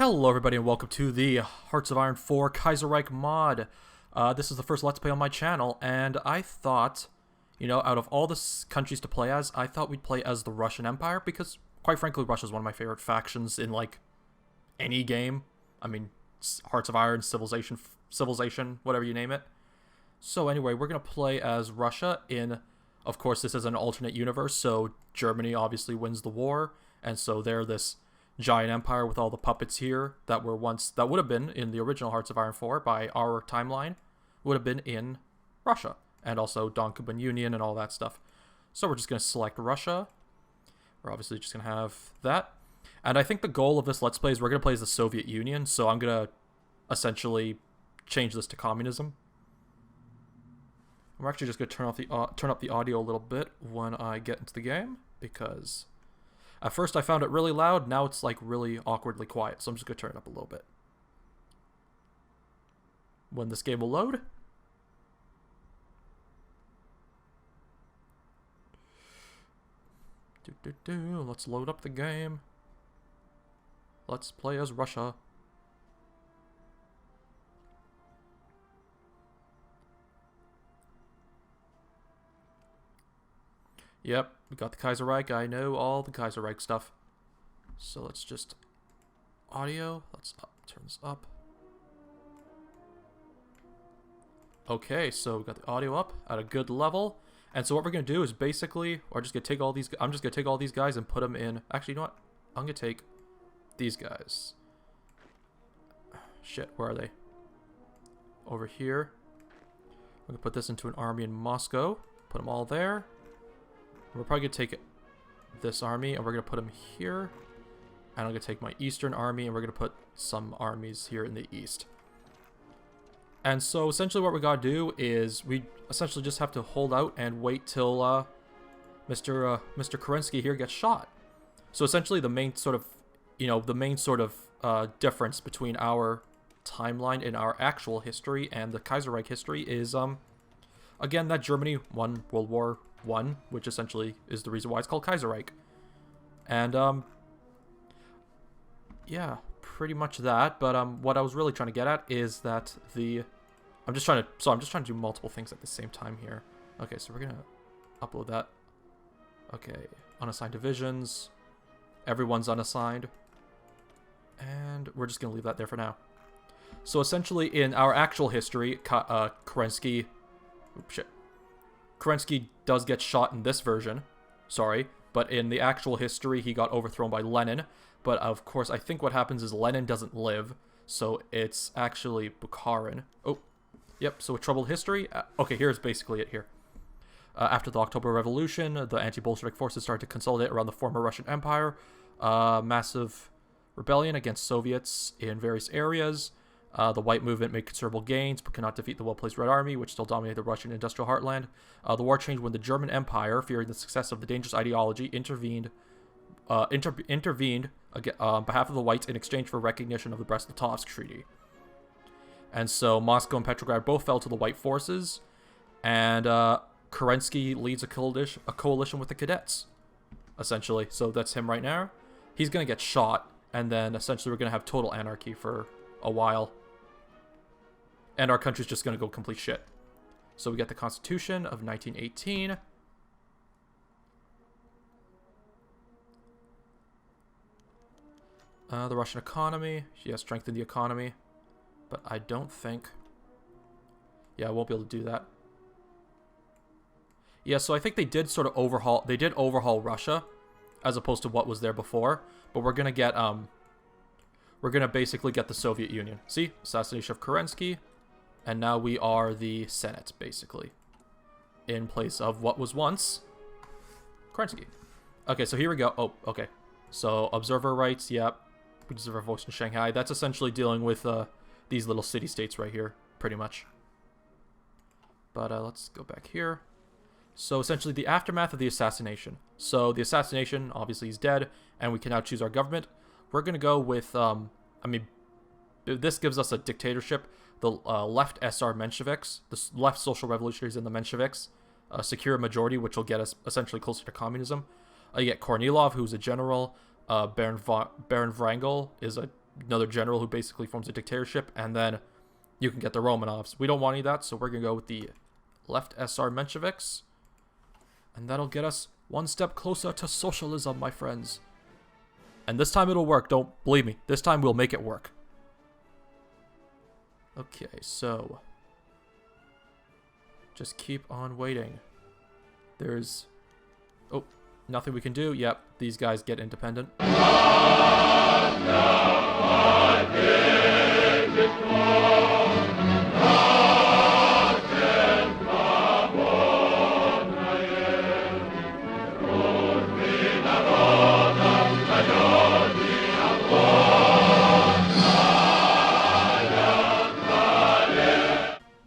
Hello everybody and welcome to the Hearts of Iron 4 Kaiserreich mod. This is the first Let's Play on my channel, and I thought, out of all the countries to play as, I thought we'd play as the Russian Empire, because, quite frankly, Russia's one of my favorite factions in, any game. I mean, Hearts of Iron, Civilization, whatever you name it. So anyway, we're going to play as Russia in, of course, this is an alternate universe, so Germany obviously wins the war, and so they're this giant empire with all the puppets here that would have been in the original Hearts of Iron 4 by our timeline, would have been in Russia, and also Don Kuban Union and all that stuff. So we're just going to select Russia. We're obviously just going to have that. And I think the goal of this Let's Play is we're going to play as the Soviet Union, so I'm going to essentially change this to communism. We're actually just going to turn up the audio a little bit when I get into the game, because at first I found it really loud, now it's really awkwardly quiet, so I'm just going to turn it up a little bit. When this game will load. Let's load up the game. Let's play as Russia. Yep, we got the Kaiserreich. I know all the Kaiserreich stuff. So let's just audio. Let's turn this up. Okay, so we got the audio up at a good level. And so what we're gonna do is basically, I'm just gonna take all these guys and put them in. Actually, you know what? I'm gonna take these guys. Shit, where are they? Over here. I'm gonna put this into an army in Moscow. Put them all there. We're probably going to take this army, and we're going to put them here. And I'm going to take my eastern army, and we're going to put some armies here in the east. And so, essentially what we got to do is we essentially just have to hold out and wait till Mr. Kerensky here gets shot. So, essentially the main sort of, difference between our timeline in our actual history and the Kaiserreich history is, again, that Germany won World War I, which essentially is the reason why it's called Kaiserreich. And, yeah, pretty much that. But, what I was really trying to get at is that I'm just trying to do multiple things at the same time here. Okay, so we're gonna upload that. Okay, unassigned divisions. Everyone's unassigned. And we're just gonna leave that there for now. So essentially, in our actual history, Kerensky does get shot in this version, but in the actual history, he got overthrown by Lenin. But of course, I think what happens is Lenin doesn't live, so it's actually Bukharin. Oh, yep, so a troubled history. Okay, here's basically it here. After the October Revolution, the anti-Bolshevik forces started to consolidate around the former Russian Empire. Massive rebellion against Soviets in various areas. The White Movement made considerable gains, but could not defeat the well-placed Red Army, which still dominated the Russian industrial heartland. The war changed when the German Empire, fearing the success of the dangerous ideology, intervened on behalf of the Whites in exchange for recognition of the Brest-Litovsk Treaty. And so Moscow and Petrograd both fell to the White forces, and Kerensky leads a coalition with the Cadets, essentially. So that's him right now. He's going to get shot, and then essentially we're going to have total anarchy for a while. And our country's just going to go complete shit. So we get the Constitution of 1918. The Russian economy. Yeah, strengthen the economy. But I don't think... Yeah, I won't be able to do that. Yeah, so I think they did sort of overhaul... They did overhaul Russia, as opposed to what was there before. But we're going to get... We're going to basically get the Soviet Union. See? Assassination of Kerensky. And now we are the Senate, basically. In place of what was once Kerensky. Okay, so here we go. Oh, okay. So, observer rights, yep. We deserve our voice in Shanghai. That's essentially dealing with these little city-states right here, pretty much. But let's go back here. So, essentially, the aftermath of the assassination. So, the assassination, obviously, is dead, and we can now choose our government. We're going to go with, this gives us a dictatorship. The Left SR Mensheviks, the Left Social Revolutionaries and the Mensheviks, secure a majority, which will get us essentially closer to communism. You get Kornilov, who's a general. Baron Wrangel is a another general who basically forms a dictatorship, and then you can get the Romanovs. We don't want any of that, so we're going to go with the Left SR Mensheviks. And that'll get us one step closer to socialism, my friends. And this time it'll work, don't believe me. This time we'll make it work. Okay, so just keep on waiting. There's... oh, nothing we can do. Yep, these guys get independent.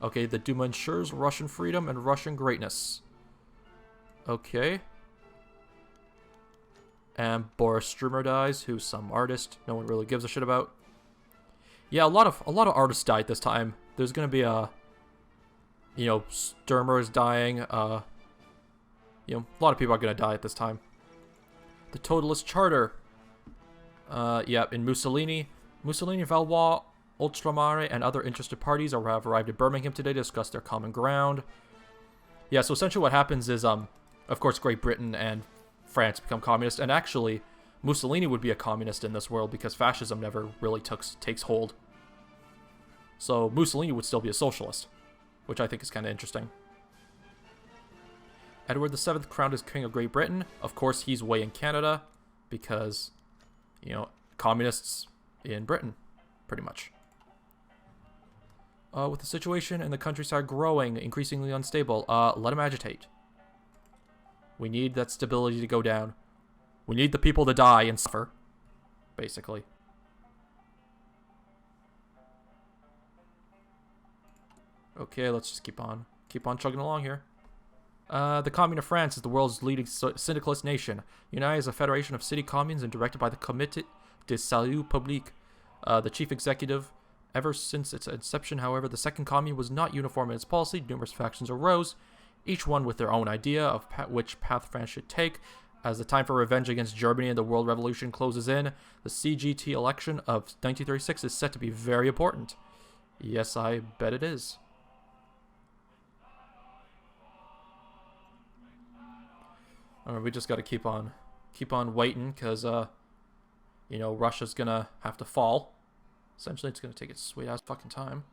Okay, the Duma ensures Russian freedom and Russian greatness. Okay. And Boris Strumer dies, who's some artist no one really gives a shit about. Yeah, a lot of artists died this time. There's gonna be a, you know, Sturmer is dying. You know, a lot of people are gonna die at this time. The Totalist Charter. Yeah, in Mussolini, Valois, Ultramare, and other interested parties have arrived in Birmingham today to discuss their common ground. Yeah, so essentially what happens is, of course, Great Britain and France become communist, and actually, Mussolini would be a communist in this world because fascism never really takes hold. So Mussolini would still be a socialist, which I think is kind of interesting. Edward VII crowned as King of Great Britain. Of course, he's way in Canada because, you know, communists in Britain, pretty much. With the situation in the countryside growing, increasingly unstable, let him agitate. We need that stability to go down. We need the people to die and suffer, basically. Okay, let's just keep on chugging along here. The Commune of France is the world's leading syndicalist nation, united as a federation of city communes and directed by the Comité de Salut Public, the chief executive. Ever since its inception, however, the Second Commune was not uniform in its policy. Numerous factions arose, each one with their own idea of which path France should take. As the time for revenge against Germany and the World Revolution closes in, the CGT election of 1936 is set to be very important. Yes, I bet it is. Alright, we just got to keep on waiting because, you know, Russia's gonna have to fall. Essentially, it's gonna take its sweet ass fucking time.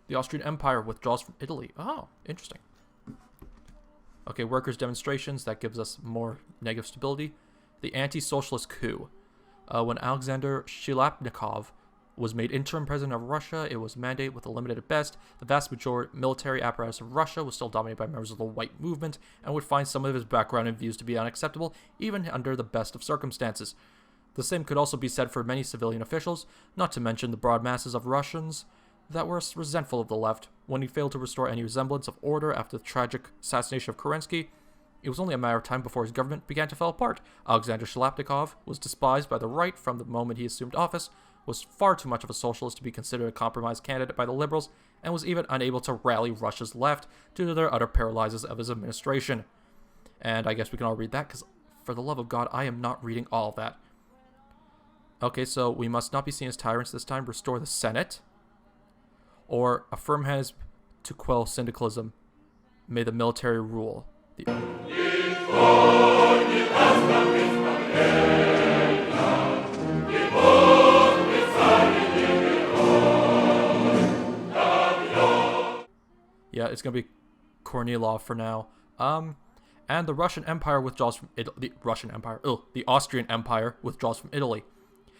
The Austrian Empire withdraws from Italy. Oh, interesting. Okay, workers' demonstrations. That gives us more negative stability. The anti-socialist coup. When Alexander Shilapnikov was made interim president of Russia, it was mandated with a limited at best. The vast majority military apparatus of Russia was still dominated by members of the white movement and would find some of his background and views to be unacceptable, even under the best of circumstances. The same could also be said for many civilian officials, not to mention the broad masses of Russians that were resentful of the left. When he failed to restore any semblance of order after the tragic assassination of Kerensky, it was only a matter of time before his government began to fall apart. Alexander Shilapnikov was despised by the right from the moment he assumed office, was far too much of a socialist to be considered a compromise candidate by the liberals, and was even unable to rally Russia's left due to their utter paralysis of his administration. And I guess we can all read that, because for the love of God, I am not reading all of that. Okay, so we must not be seen as tyrants this time. Restore the Senate. Or a firm hand to quell syndicalism. May the military rule. Yeah, it's gonna be Kornilov for now. And the Russian Empire withdraws from Italy. The Austrian Empire withdraws from Italy.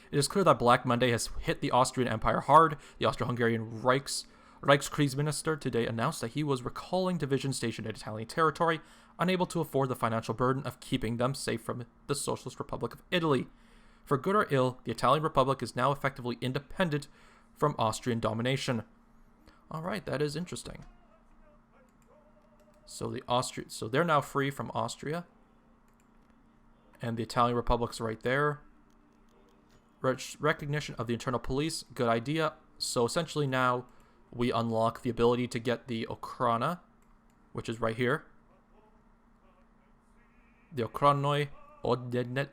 It is clear that Black Monday has hit the Austrian Empire hard. The Austro-Hungarian Reichskriegsminister today announced that he was recalling divisions stationed in Italian territory, unable to afford the financial burden of keeping them safe from the Socialist Republic of Italy. For good or ill, the Italian Republic is now effectively independent from Austrian domination. Alright, that is interesting. So they're now free from Austria. And the Italian Republic's right there. Recognition of the internal police, good idea. So essentially now, we unlock the ability to get the Okrana, which is right here. The Okranoi Oddelani.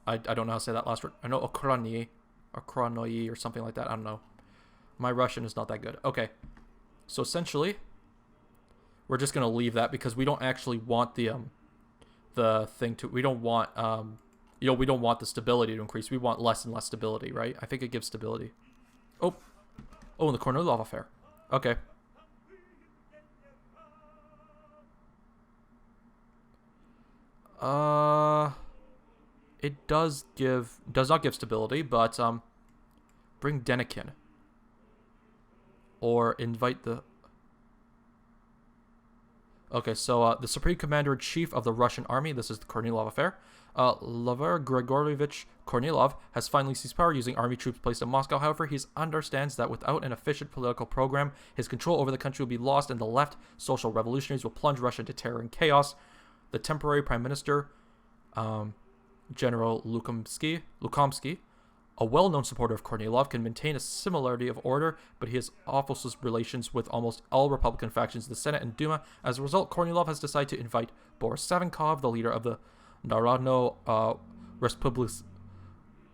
I don't know how to say that last word. I know Okranoi or something like that. I don't know. My Russian is not that good. Okay. So essentially, we're just going to leave that because we don't actually want the thing to... We don't want... we don't want the stability to increase. We want less and less stability, right? I think it gives stability. Oh, and the Kornilov affair. Okay. It does not give stability, but bring Denikin. Or invite the... Okay, so the Supreme Commander-in-Chief of the Russian Army, this is the Kornilov affair, Laver Grigorievich Kornilov has finally seized power using army troops placed in Moscow. However, he understands that without an efficient political program, his control over the country will be lost and the left social revolutionaries will plunge Russia into terror and chaos. The temporary Prime Minister, General Lukomsky, a well-known supporter of Kornilov, can maintain a similarity of order, but he has awful relations with almost all Republican factions in the Senate and Duma. As a result, Kornilov has decided to invite Boris Savinkov, the leader of the Narodno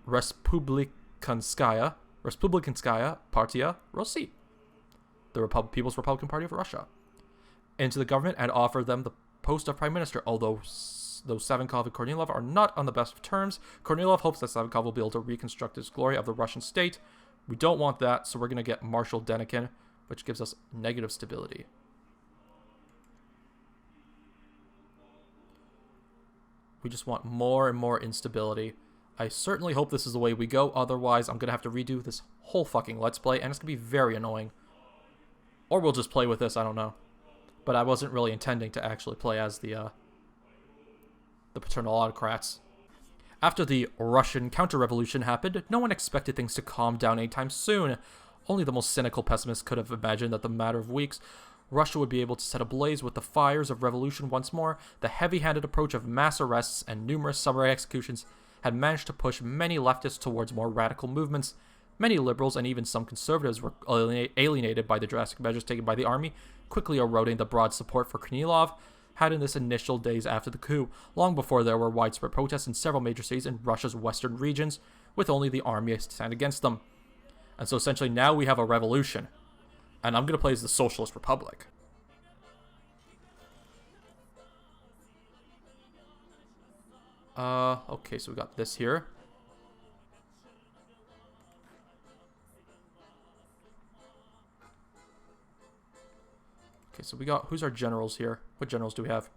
Respublikanskaya Partia Rossi, the People's Republican Party of Russia, into the government and offer them the post of prime minister. Although Savinkov and Kornilov are not on the best of terms, Kornilov hopes that Savinkov will be able to reconstruct his glory of the Russian state. We don't want that, so we're going to get Marshal Denikin, which gives us negative stability. We just want more and more instability. I certainly hope this is the way we go. Otherwise, I'm going to have to redo this whole fucking Let's Play, and it's going to be very annoying. Or we'll just play with this, I don't know. But I wasn't really intending to actually play as the paternal autocrats. After the Russian counter-revolution happened, no one expected things to calm down anytime soon. Only the most cynical pessimists could have imagined that in a matter of weeks, Russia would be able to set ablaze with the fires of revolution once more. The heavy-handed approach of mass arrests and numerous summary executions had managed to push many leftists towards more radical movements. Many liberals and even some conservatives were alienated by the drastic measures taken by the army, quickly eroding the broad support for Kornilov had in this initial days after the coup, long before there were widespread protests in several major cities in Russia's western regions, with only the army to stand against them. And so essentially now we have a revolution. And I'm going to play as the Socialist Republic. Okay, so we got this here. Okay, so we got... Who's our generals here? What generals do we have?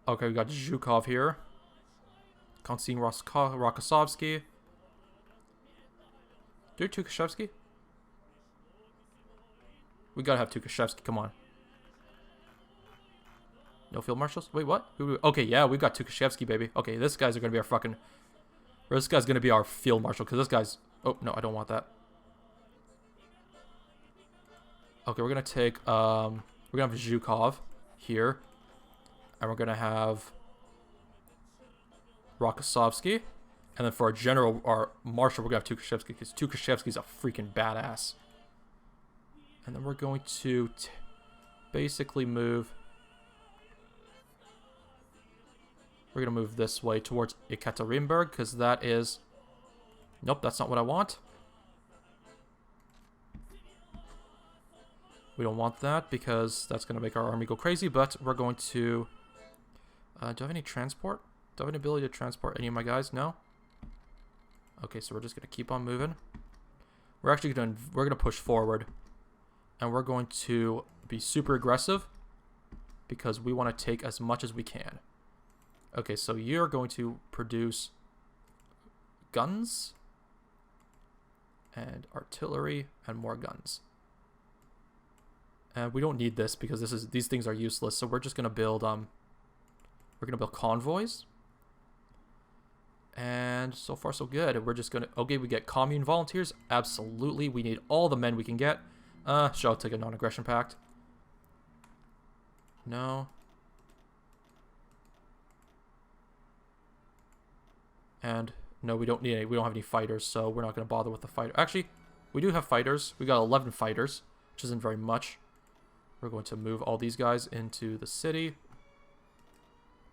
Okay, we got Zhukov here. Konstantin Rokossovsky. Do Tukhachevsky? We gotta have Tukhachevsky, come on. No field marshals? Wait, what? Okay, yeah, we got Tukhachevsky, baby. Okay, this guy's gonna be our fucking... Or this guy's gonna be our field marshal, because this guy's... Oh, no, I don't want that. Okay, we're gonna take, we're gonna have Zhukov here. And we're gonna have Rokossovsky. And then for our general, our marshal, we're gonna have Tukhachevsky, because Tukhachevsky's a freaking badass. And then we're going to basically move... We're going to move this way towards Ekaterinburg, because that is... Nope, that's not what I want. We don't want that, because that's going to make our army go crazy, but we're going to... do I have any transport? Do I have an ability to transport any of my guys? No? Okay, so we're just going to keep on moving. We're actually going to push forward. And we're going to be super aggressive because we want to take as much as we can. Okay, so you're going to produce guns and artillery and more guns. And we don't need this because these things are useless. So we're just going to build convoys. And so far so good. We're just going to... Okay, we get commune volunteers. Absolutely. We need all the men we can get. Sure, I'll take a non-aggression pact. No. And No, we don't need any. We don't have any fighters, so we're not going to bother with the fighter. Actually, we do have fighters. We got 11 fighters, which isn't very much. We're going to move all these guys into the city,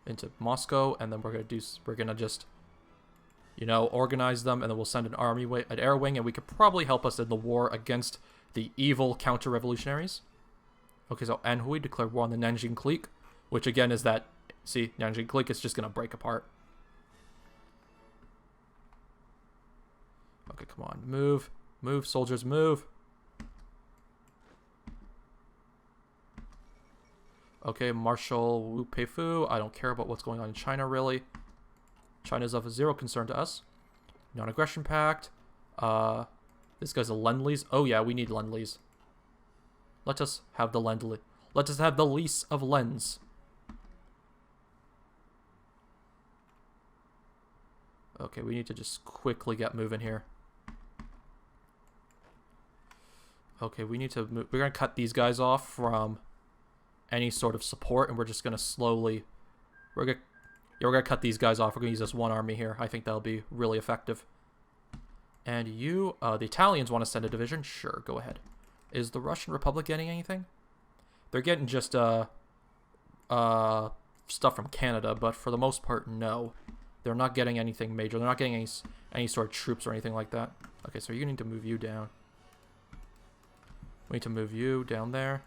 into Moscow, and then we're going to just, you know, organize them, and then we'll send an an air wing, and we could probably help us in the war against the evil counter-revolutionaries. Okay, so Anhui declared war on the Nanjing clique, which again is that, see, Nanjing clique is just going to break apart. Okay, come on, move. Move, soldiers, move. Okay, Marshal Wu Peifu. I don't care about what's going on in China, really. China's of zero concern to us. Non-aggression pact. This guy's a Lend-Lease. Oh, yeah, we need Lend-Lease. Let us have the Lend-Lease. Let us have the lease of lens. Okay, we need to just quickly get moving here. Okay, we need to move. We're going to cut these guys off from any sort of support, and we're just going to slowly... We're going to cut these guys off. We're going to use this one army here. I think that'll be really effective. And you, the Italians want to send a division? Sure, go ahead. Is the Russian Republic getting anything? They're getting just stuff from Canada, but for the most part, no. They're not getting anything major. They're not getting any sort of troops or anything like that. Okay, so you need to move you down. We need to move you down there.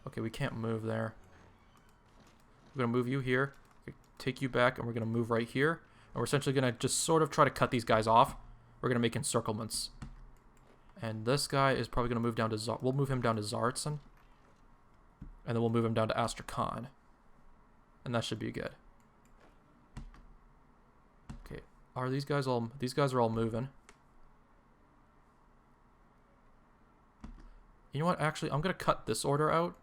Okay, we can't move there. We're going to move you here. Take you back, and we're going to move right here. And we're essentially going to just sort of try to cut these guys off. We're going to make encirclements. And this guy is probably going to move down to... We'll move him down to Tsaritsyn. And then we'll move him down to Astrakhan. And that should be good. Okay. Are these guys all... These guys are all moving. You know what? Actually, I'm going to cut this order out.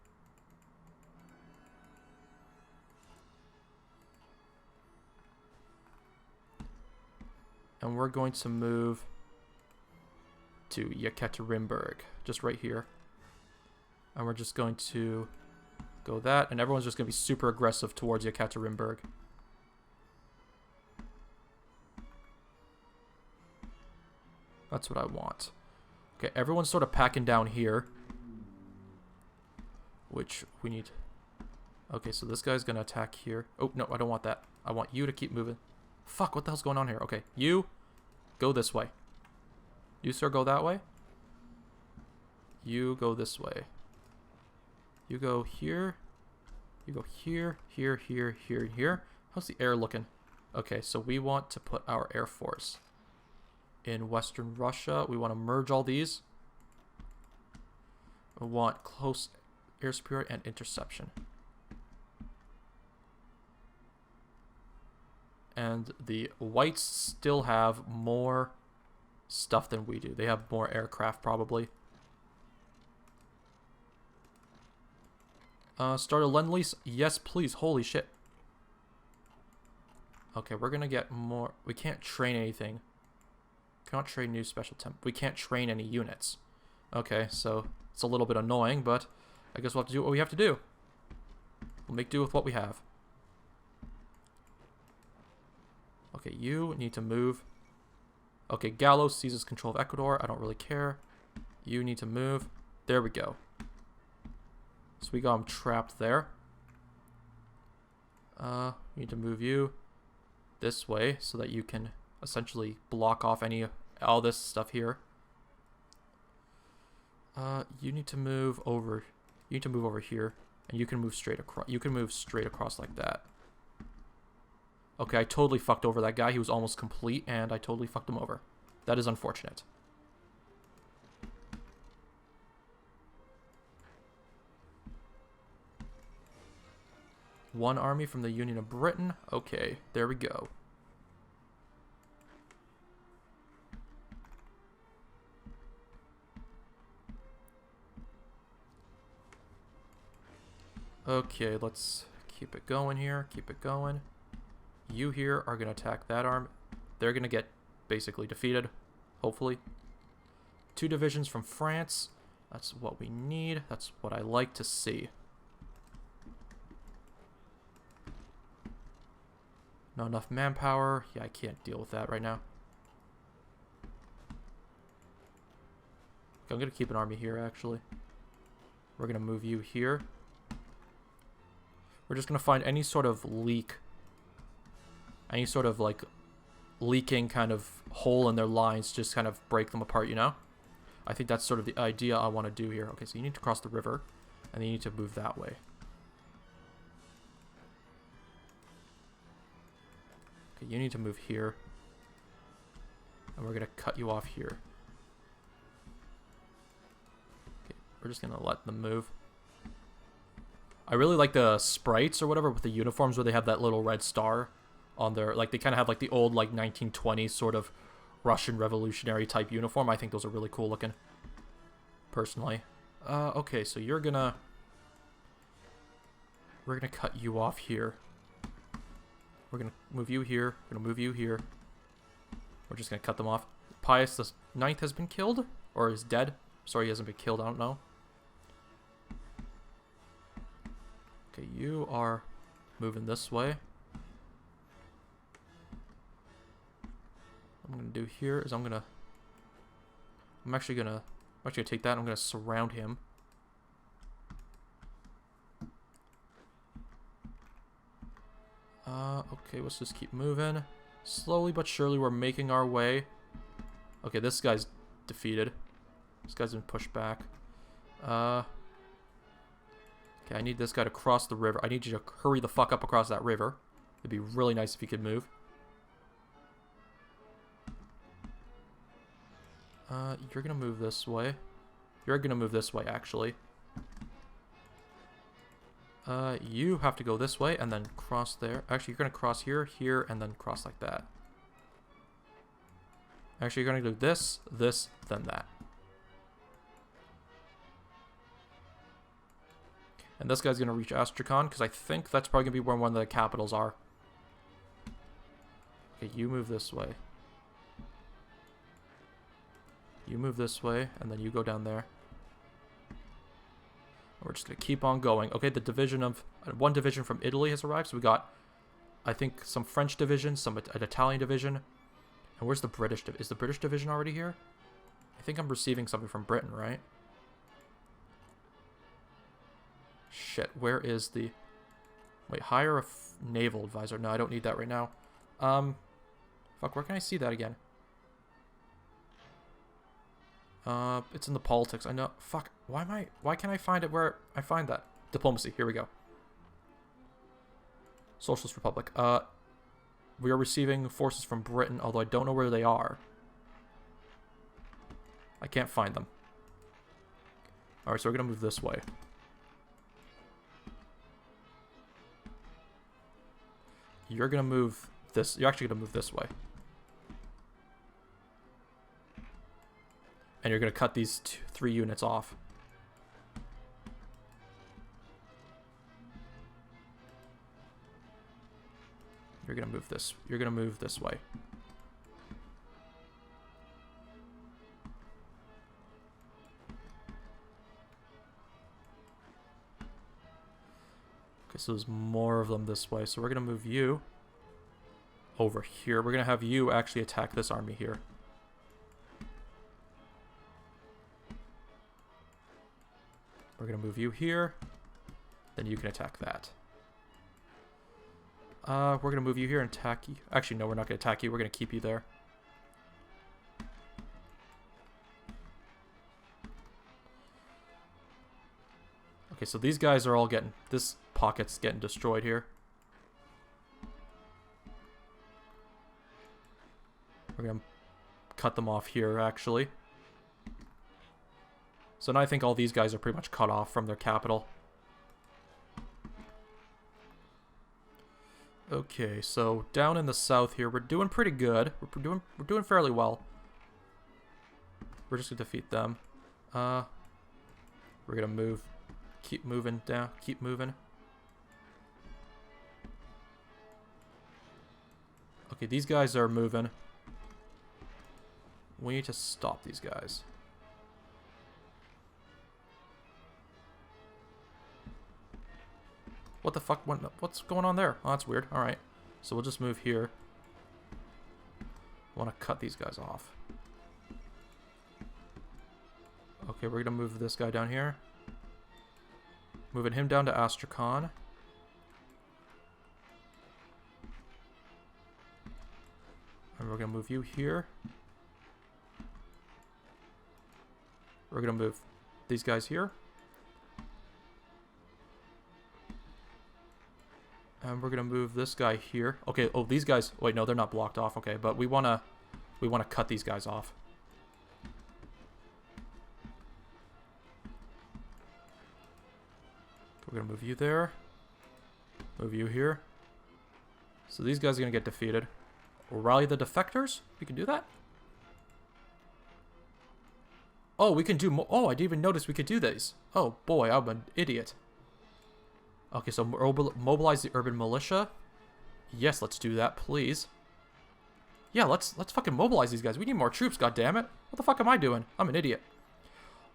And we're going to move to Yekaterinburg, just right here. And we're just going to go that, and everyone's just going to be super aggressive towards Yekaterinburg. That's what I want. Okay, everyone's sort of packing down here. Which we need. Okay, so this guy's going to attack here. Oh, no, I don't want that. I want you to keep moving. Fuck, what the hell's going on here? Okay, you go this way. You, sir, go that way. You go this way. You go here. You go here, here, here, here, here. How's the air looking? Okay, so we want to put our air force in Western Russia. We want to merge all these. We want close air superiority and interception. And the whites still have more stuff than we do. They have more aircraft, probably. Start a Lend-Lease? Yes, please. Holy shit. Okay, we're gonna get more... We can't train anything. Cannot train new special temp. We can't train any units. Okay, so it's a little bit annoying, but I guess we'll have to do what we have to do. We'll make do with what we have. Okay, you need to move. Okay, Gallo seizes control of Ecuador. I don't really care. You need to move. There we go. So we got him trapped there. We need to move you this way so that you can essentially block off all this stuff here. You need to move over. You need to move over here, and you can move straight across. You can move straight across like that. Okay, I totally fucked over that guy. He was almost complete, and I totally fucked him over. That is unfortunate. One army from the Union of Britain. Okay, there we go. Okay, let's keep it going here. Keep it going. You here are going to attack that arm. They're going to get basically defeated, hopefully. 2 divisions from France. That's what we need. That's what I like to see. Not enough manpower. Yeah, I can't deal with that right now. Okay, I'm going to keep an army here, actually. We're going to move you here. We're just going to find any sort of leak. Any sort of, like, leaking kind of hole in their lines. Just kind of break them apart, you know? I think that's sort of the idea I want to do here. Okay, so you need to cross the river. And then you need to move that way. Okay, you need to move here. And we're going to cut you off here. Okay, we're just going to let them move. I really like the sprites or whatever with the uniforms where they have that little red star on their... Like, they kind of have like the old, like, 1920s sort of Russian revolutionary type uniform. I think those are really cool looking. Personally. Okay, so you're gonna... We're gonna cut you off here. We're gonna move you here. We're gonna move you here. We're just gonna cut them off. Pius the Ninth has been killed? Or is dead? Sorry, he hasn't been killed. I don't know. Okay, you are moving this way. What I'm gonna do here is I'm actually gonna take that and I'm gonna surround him. Okay, let's just keep moving. Slowly but surely we're making our way. Okay, this guy's defeated. This guy's been pushed back. Okay, I need this guy to cross the river. I need you to hurry the fuck up across that river. It'd be really nice if you could move. You're gonna move this way. You're gonna move this way, actually. You have to go this way and then cross there. Actually, you're gonna cross here, here, and then cross like that. Actually, you're gonna do this, this, then that. And this guy's gonna reach Astrakhan, because I think that's probably gonna be where one of the capitals are. Okay, you move this way. You move this way, and then you go down there. We're just going to keep on going. Okay, the division of... one division from Italy has arrived. So we got, I think, some French division, an Italian division. And where's the British division? Is the British division already here? I think I'm receiving something from Britain, right? Shit, where is the... Wait, hire a naval advisor. No, I don't need that right now. Fuck, where can I see that again? It's in the politics. I know. Fuck. Why can't I find it where I find that? Diplomacy. Here we go. Socialist Republic. We are receiving forces from Britain, although I don't know where they are. I can't find them. Alright, so we're gonna move this way. You're gonna move this. You're actually gonna move this way. And you're going to cut these 3 units off. You're going to move this. You're going to move this way. Okay, so there's more of them this way. So we're going to move you over here. We're going to have you actually attack this army here. We're going to move you here. Then you can attack that. We're going to move you here and attack you. Actually, no, we're not going to attack you. We're going to keep you there. Okay, so these guys are all getting... This pocket's getting destroyed here. We're going to cut them off here, actually. So now I think all these guys are pretty much cut off from their capital. Okay, so down in the south here, we're doing pretty good. We're doing fairly well. We're just gonna defeat them. We're gonna move. Keep moving down. Keep moving. Okay, these guys are moving. We need to stop these guys. What the fuck? What's going on there? Oh, that's weird. Alright. So we'll just move here. I want to cut these guys off. Okay, we're going to move this guy down here. Moving him down to Astrakhan. And we're going to move you here. We're going to move these guys here. And we're going to move this guy here. Okay, oh, these guys... Wait, no, they're not blocked off. Okay, but we want to cut these guys off. We're going to move you there. Move you here. So these guys are going to get defeated. Rally the defectors? We can do that? Oh, we can do... Oh, I didn't even notice we could do these. Oh, boy, I'm an idiot. Okay, so mobilize the urban militia. Yes, let's do that, please. Yeah, let's fucking mobilize these guys. We need more troops, goddammit. What the fuck am I doing? I'm an idiot.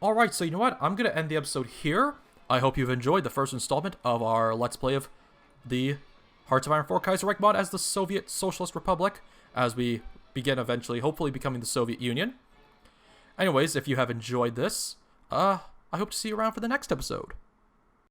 Alright, so you know what? I'm going to end the episode here. I hope you've enjoyed the first installment of our Let's Play of the Hearts of Iron 4 Kaiserreich mod as the Soviet Socialist Republic, as we begin eventually, hopefully, becoming the Soviet Union. Anyways, if you have enjoyed this, I hope to see you around for the next episode.